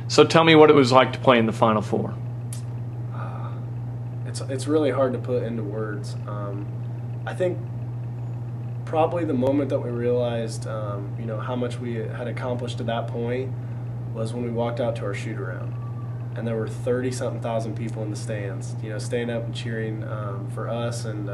So tell me what it was like to play in the Final Four. It's really hard to put into words. I think probably the moment that we realized, how much we had accomplished to that point was when we walked out to our shoot-around. And there were 30-something thousand people in the stands, standing up and cheering for us, and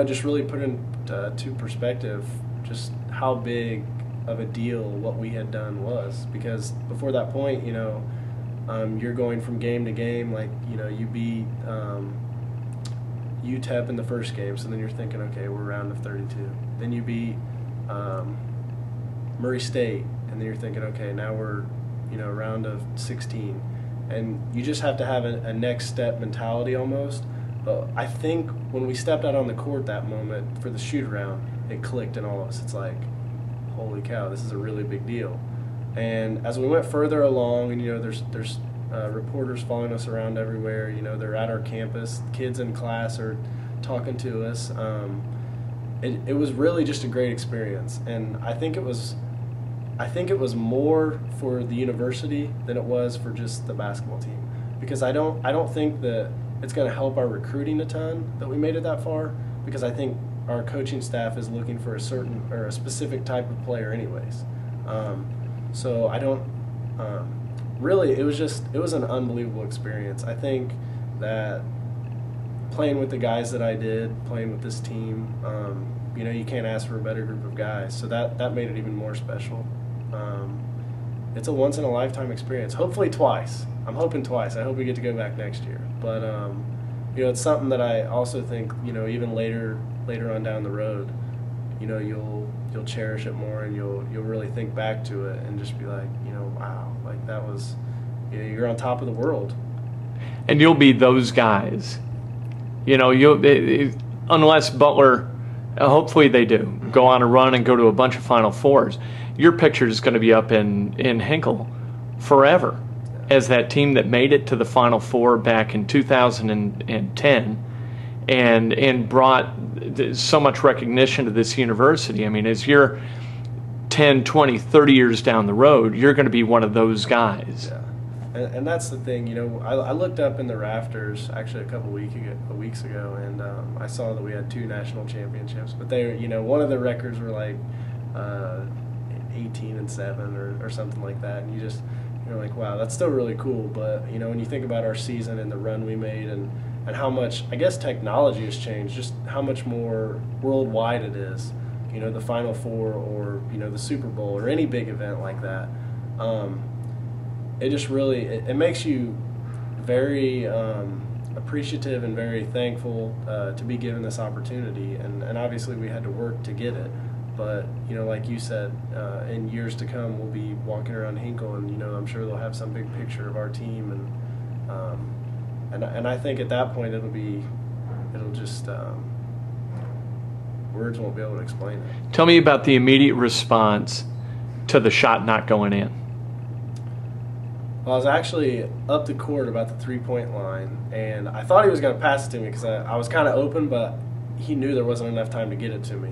just really put into perspective just how big of a deal what we had done was. Because before that point, you're going from game to game, like you beat UTEP in the first game, so then you're thinking, okay, we're round of 32. Then you beat Murray State, and then you're thinking, okay, now we're round of 16, and you just have to have a next step mentality almost. But I think when we stepped out on the court that moment for the shoot around, it clicked in all of us. It's like, holy cow, this is a really big deal. And as we went further along, and there's reporters following us around everywhere. They're at our campus. Kids in class are talking to us. It was really just a great experience, and I think it was more for the university than it was for just the basketball team, because I don't think that it's going to help our recruiting a ton that we made it that far, because I think our coaching staff is looking for a specific type of player anyways. So I don't really, it was an unbelievable experience. I think that playing with the guys that I did, playing with this team, you can't ask for a better group of guys, so that made it even more special. It's a once-in-a-lifetime experience. Hopefully twice. I'm hoping twice. I hope we get to go back next year. But it's something that I also think even later on down the road, you'll cherish it more, and you'll really think back to it and just be like, wow, like that was, you're on top of the world. And you'll be those guys. Unless Butler, hopefully they do, go on a run and go to a bunch of Final Fours, your picture is going to be up in Hinkle forever as that team that made it to the Final Four back in 2010 and brought so much recognition to this university. I mean, as you're 10, 20, 30 years down the road, you're going to be one of those guys. Yeah. And that's the thing, I looked up in the rafters actually a couple weeks ago, and I saw that we had 2 national championships, but they, one of the records were like 18-7 or something like that, and you're like, wow, that's still really cool. But when you think about our season and the run we made, and how much, I guess, technology has changed, just how much more worldwide it is, the Final Four, or the Super Bowl, or any big event like that. It just really, it makes you very appreciative and very thankful to be given this opportunity, and obviously we had to work to get it. But like you said, in years to come, we'll be walking around Hinkle, and I'm sure they'll have some big picture of our team, and I think at that point it'll just words won't be able to explain it. Tell me about the immediate response to the shot not going in. Well, I was actually up the court about the three-point line, and I thought he was going to pass it to me because I was kind of open, but he knew there wasn't enough time to get it to me.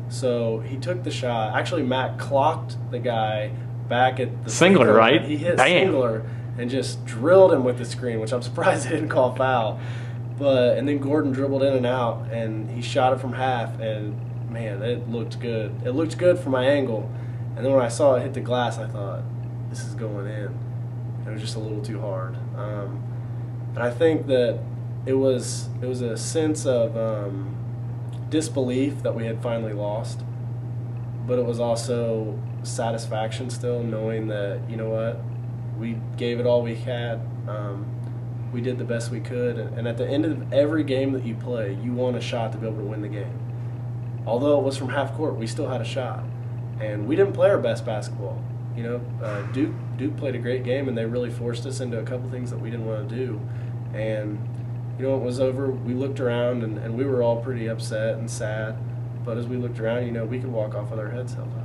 So he took the shot. Actually, Matt clocked the guy back at the Singler, right? He hit Bam. Singler and just drilled him with the screen, which I'm surprised they didn't call foul. And then Gordon dribbled in and out, and he shot it from half, and man, it looked good. It looked good from my angle. And then when I saw it hit the glass, I thought, this is going in. It was just a little too hard. And I think that it was a sense of disbelief that we had finally lost, but it was also satisfaction still, knowing that, you know what, we gave it all we had. We did the best we could, and at the end of every game that you play, you want a shot to be able to win the game. Although it was from half court, we still had a shot, and we didn't play our best basketball. Duke played a great game, and they really forced us into a couple things that we didn't want to do. And when it was over, we looked around, and we were all pretty upset and sad. But as we looked around, we could walk off with our heads held high.